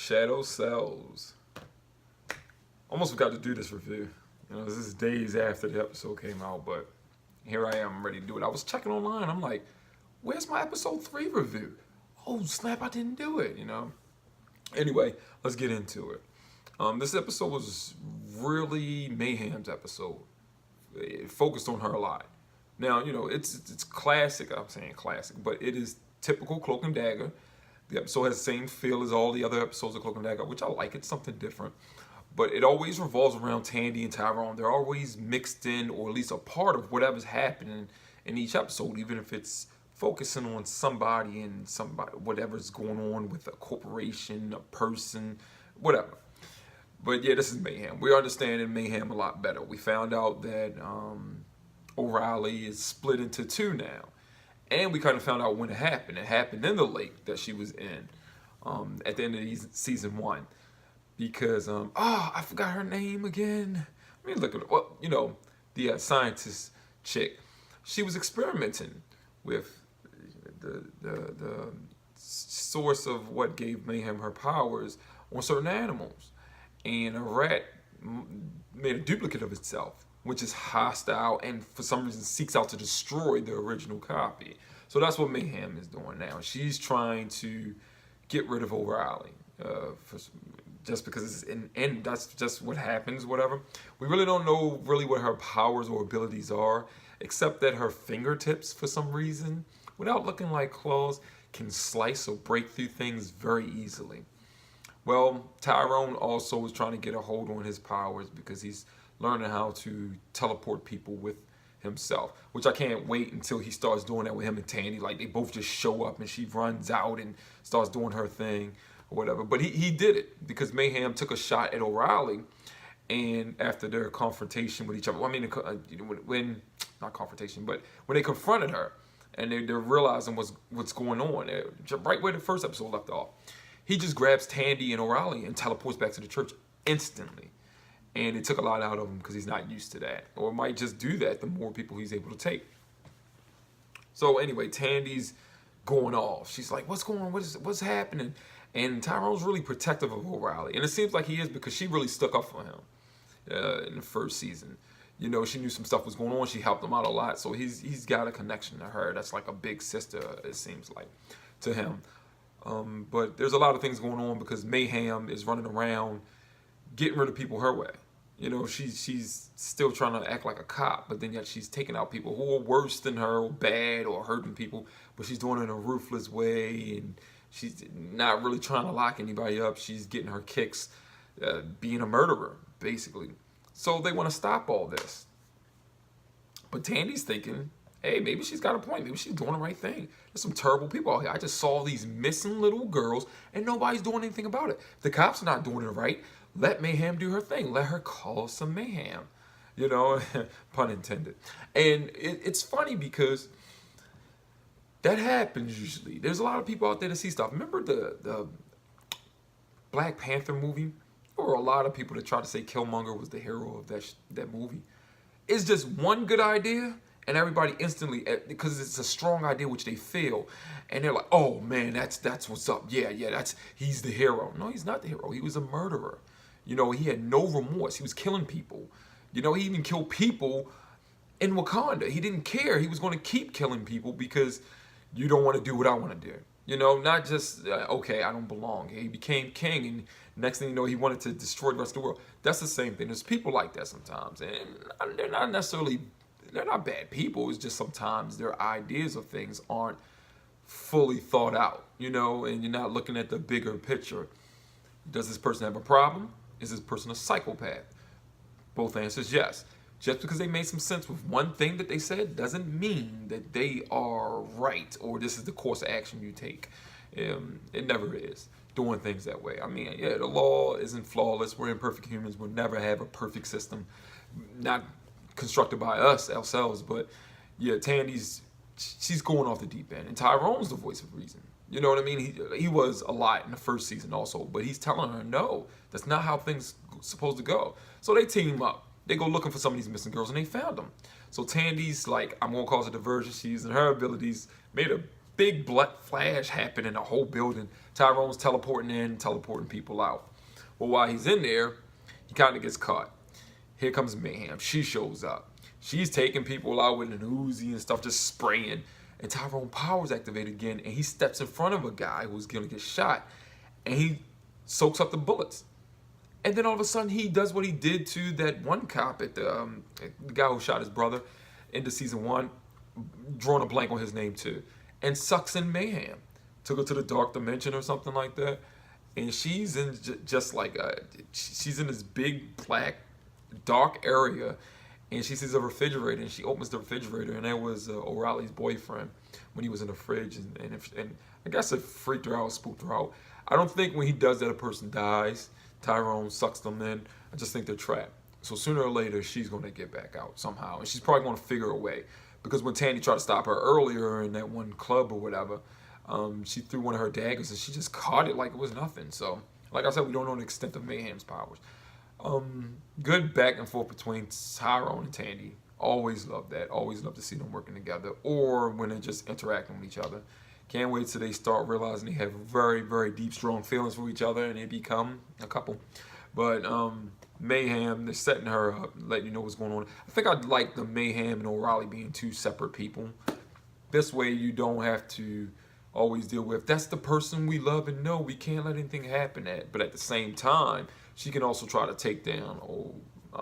Shadow Selves. Almost forgot to do this review. This is days after the episode came out, but here I am ready to do it. I was checking online. I'm like, where's my episode 3 review? Oh, snap, I didn't do it, Anyway, let's get into it. This episode was really Mayhem's episode. It focused on her a lot. Now, it's classic. I'm saying classic, but it is typical Cloak and Dagger. The episode has the same feel as all the other episodes of Cloak and Dagger, which I like. It's something different. But it always revolves around Tandy and Tyrone. They're always mixed in, or at least a part of whatever's happening in each episode, even if it's focusing on somebody and whatever's going on with a corporation, a person, whatever. But yeah, this is Mayhem. We're understanding Mayhem a lot better. We found out that O'Reilly is split into 2 now. And we kind of found out when it happened. It happened in the lake that she was in at the end of season 1. Because, I forgot her name again. Let me look at it. The scientist chick. She was experimenting with the source of what gave Mayhem her powers on certain animals. And a rat made a duplicate of itself, which is hostile and for some reason seeks out to destroy the original copy. So that's what Mayhem is doing now. She's trying to get rid of O'Reilly just because and that's just what happens, whatever. We really don't know what her powers or abilities are, except that her fingertips, for some reason, without looking like claws, can slice or break through things very easily. Well, Tyrone also is trying to get a hold on his powers because he's learning how to teleport people with himself, which I can't wait until he starts doing that with him and Tandy. Like, they both just show up and she runs out and starts doing her thing or whatever. But he did it because Mayhem took a shot at O'Reilly, and after their confrontation with each other, not confrontation, but when they confronted her and they're realizing what's going on, right where the first episode left off, he just grabs Tandy and O'Reilly and teleports back to the church instantly. And it took a lot out of him because he's not used to that. Or might just do that the more people he's able to take. So anyway, Tandy's going off. She's like, what's going on? What's happening? And Tyrone's really protective of O'Reilly. And it seems like he is because she really stuck up for him in the first season. She knew some stuff was going on. She helped him out a lot. So he's got a connection to her. That's like a big sister, it seems like, to him. But there's a lot of things going on because Mayhem is running around getting rid of people her way. She's still trying to act like a cop, but then yet she's taking out people who are worse than her, or bad, or hurting people, but she's doing it in a ruthless way, and she's not really trying to lock anybody up. She's getting her kicks being a murderer, basically. So they want to stop all this. But Tandy's thinking, hey, maybe she's got a point. Maybe she's doing the right thing. There's some terrible people out here. I just saw these missing little girls, and nobody's doing anything about it. The cops are not doing it right. Let Mayhem do her thing. Let her cause some mayhem. Pun intended. And it's funny because that happens usually. There's a lot of people out there to see stuff. Remember the Black Panther movie? There were a lot of people that tried to say Killmonger was the hero of that movie. It's just one good idea, and everybody instantly, because it's a strong idea which they feel, and they're like, oh man, that's what's up. Yeah, he's the hero. No, he's not the hero. He was a murderer. He had no remorse. He was killing people. He even killed people in Wakanda. He didn't care. He was going to keep killing people because you don't want to do what I want to do. Not just, okay, I don't belong. He became king, and next thing you know, he wanted to destroy the rest of the world. That's the same thing. There's people like that sometimes, and they're not bad people. It's just sometimes their ideas of things aren't fully thought out, and you're not looking at the bigger picture. Does this person have a problem? Is this person a psychopath? Both answers, yes. Just because they made some sense with one thing that they said doesn't mean that they are right or this is the course of action you take. It never is. Doing things that way. I mean, yeah, the law isn't flawless. We're imperfect humans. We'll never have a perfect system. Not constructed by us, ourselves, but yeah, she's going off the deep end. And Tyrone's the voice of reason. You know what I mean? He was a lot in the first season also, but he's telling her, no, that's not how things supposed to go. So they team up. They go looking for some of these missing girls, and they found them. So Tandy's like, I'm going to cause a diversion. She's using her abilities, made a big blood flash happened in the whole building. Tyrone's teleporting in, teleporting people out. Well, while he's in there, he kind of gets caught. Here comes Mayhem. She shows up. She's taking people out with an Uzi and stuff, just spraying. And Tyrone powers activated again, and he steps in front of a guy who's going to get shot, and he soaks up the bullets. And then all of a sudden, he does what he did to that one cop at the guy who shot his brother into season 1, drawing a blank on his name too, and sucks in Mayhem. Took her to the dark dimension or something like that, and she's in just like she's in this big black dark area, and she sees a refrigerator, and she opens the refrigerator, and that was O'Reilly's boyfriend when he was in the fridge, and I guess it freaked her out, spooked her out. I don't think when he does that a person dies. Tyrone sucks them in. I just think they're trapped. So sooner or later, she's going to get back out somehow, and she's probably going to figure a way. Because when Tandy tried to stop her earlier in that one club or whatever, she threw one of her daggers, and she just caught it like it was nothing. So, like I said, we don't know the extent of Mayhem's powers. Good back and forth between Tyrone and Tandy. Always love that. Always love to see them working together, or when they're just interacting with each other. Can't wait till they start realizing they have very, very deep, strong feelings for each other, and they become a couple. But Mayhem, they're setting her up, letting you know what's going on. I think I'd like the Mayhem and O'Reilly being two separate people. This way you don't have to always deal with, that's the person we love and know we can't let anything happen at. But at the same time, she can also try to take down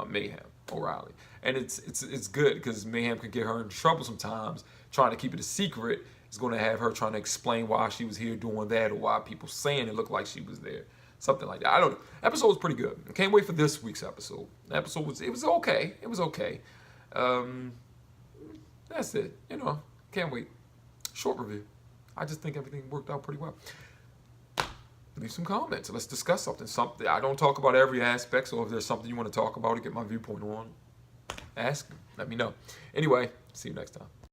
Mayhem, O'Reilly. And it's good because Mayhem can get her in trouble sometimes, trying to keep it a secret. It's going to have her trying to explain why she was here doing that, or why people saying it looked like she was there. Something like that. I don't know. Episode was pretty good. I can't wait for this week's episode. The episode was okay. It was okay. That's it. You know, can't wait. Short review. I just think everything worked out pretty well. Leave some comments. Let's discuss something. Something I don't talk about every aspect, so if there's something you want to talk about or get my viewpoint on, ask. Let me know. Anyway, see you next time.